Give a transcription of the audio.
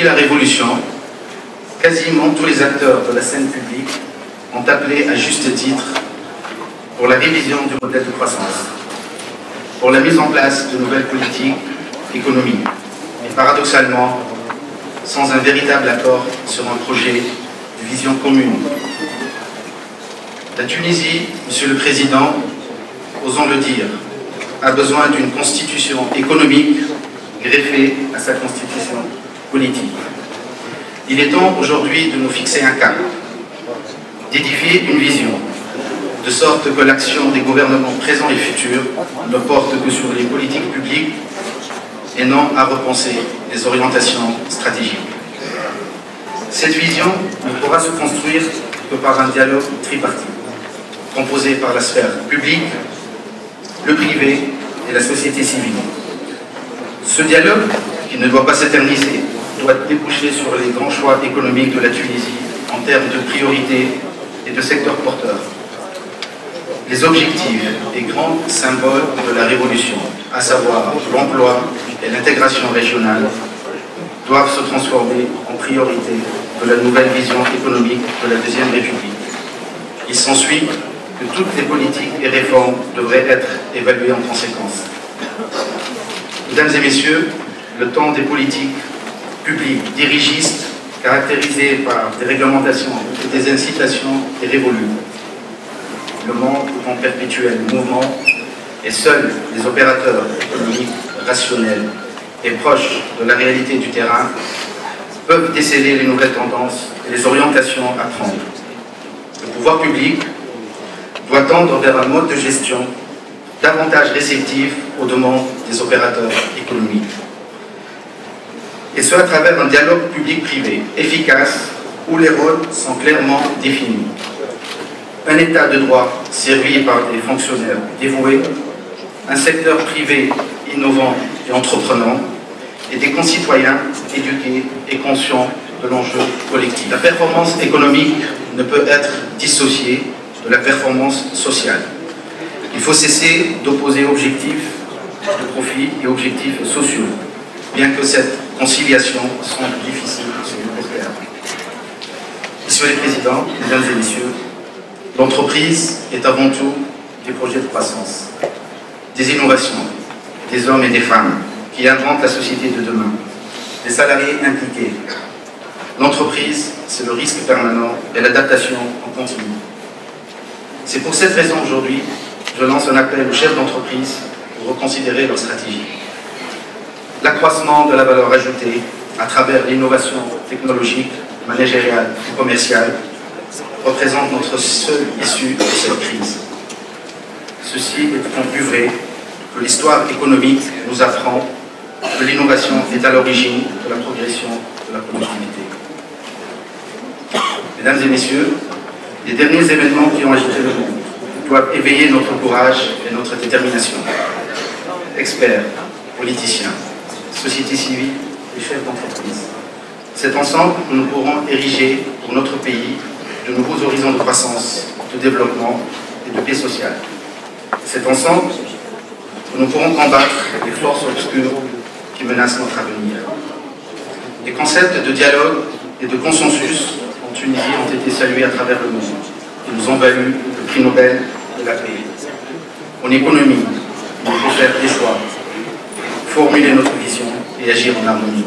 Depuis la Révolution, quasiment tous les acteurs de la scène publique ont appelé à juste titre pour la révision du modèle de croissance, pour la mise en place de nouvelles politiques économiques, et paradoxalement, sans un véritable accord sur un projet de vision commune. La Tunisie, Monsieur le Président, osons le dire, a besoin d'une constitution économique greffée à sa constitution politique. Il est temps aujourd'hui de nous fixer un cap, d'édifier une vision, de sorte que l'action des gouvernements présents et futurs ne porte que sur les politiques publiques et non à repenser les orientations stratégiques. Cette vision ne pourra se construire que par un dialogue tripartite, composé par la sphère publique, le privé et la société civile. Ce dialogue, qui ne doit pas s'éterniser, doit déboucher sur les grands choix économiques de la Tunisie en termes de priorités et de secteurs porteurs. Les objectifs et grands symboles de la révolution, à savoir l'emploi et l'intégration régionale, doivent se transformer en priorité de la nouvelle vision économique de la Deuxième République. Il s'ensuit que toutes les politiques et réformes devraient être évaluées en conséquence. Mesdames et messieurs, le temps des politiques publiques dirigistes, caractérisées par des réglementations et des incitations, est révolu. Le monde est en perpétuel mouvement et seuls les opérateurs économiques rationnels et proches de la réalité du terrain peuvent déceler les nouvelles tendances et les orientations à prendre. Le pouvoir public doit tendre vers un mode de gestion davantage réceptif aux demandes des opérateurs économiques. Et ce à travers un dialogue public-privé efficace où les rôles sont clairement définis. Un État de droit servi par des fonctionnaires dévoués, un secteur privé innovant et entreprenant, et des concitoyens éduqués et conscients de l'enjeu collectif. La performance économique ne peut être dissociée de la performance sociale. Il faut cesser d'opposer objectifs de profit et objectifs sociaux, bien que cette conciliation semble difficile sur le court terme. Messieurs les Présidents, Mesdames et Messieurs, l'entreprise est avant tout des projets de croissance, des innovations, des hommes et des femmes qui inventent la société de demain, des salariés impliqués. L'entreprise, c'est le risque permanent et l'adaptation en continu. C'est pour cette raison aujourd'hui, je lance un appel aux chefs d'entreprise pour reconsidérer leur stratégie. L'accroissement de la valeur ajoutée à travers l'innovation technologique, managériale et commerciale représente notre seule issue de cette crise. Ceci est d'autant plus vrai que l'histoire économique nous apprend que l'innovation est à l'origine de la progression de la productivité. Mesdames et messieurs, les derniers événements qui ont agité le monde doivent éveiller notre courage et notre détermination. Experts, politiciens, société civile et chefs d'entreprise. C'est ensemble que nous pourrons ériger pour notre pays de nouveaux horizons de croissance, de développement et de paix sociale. C'est ensemble que nous pourrons combattre les forces obscures qui menacent notre avenir. Les concepts de dialogue et de consensus en Tunisie ont été salués à travers le monde et nous ont valu le prix Nobel de la paix. En économie, il faut faire des choix, formuler notre vision et agir en harmonie.